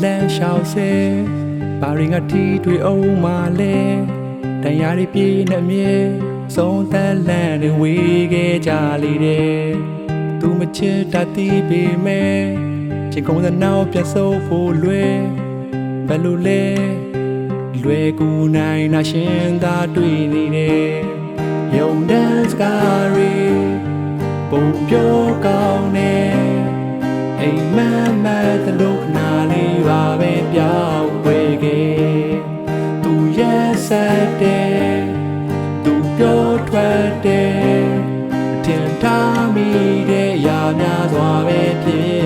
လန်းရှောက်စေဘာရင်ကတီတွေအုံးမှလဲတရားတွေပြည့်နေမြေဆုံးသက်လန့်တွေဝေးခဲ့ကြလေတယ်သူမချစ်တတ်သေးပေမဲ့ချင်းကုန်တဲ့နောက်ပြတ်ဆိုးဖို့လွယ်ဘယ်လိုလဲလွယ်ကူနိုင်နာရှင်သာတွေ့နေတယ်ယုံတဲ့စကားတွေပုံပြောကောင်းနေအိမ်မက်မက်တဲ့လူခနာလေးပါပဲပြောင်းဝေခဲ့သူရဲ့ဆက်တဲ့သူပြောထွက်တဲ့တင်ထားမိတဲ့ရာများစွာပဲဖြစ်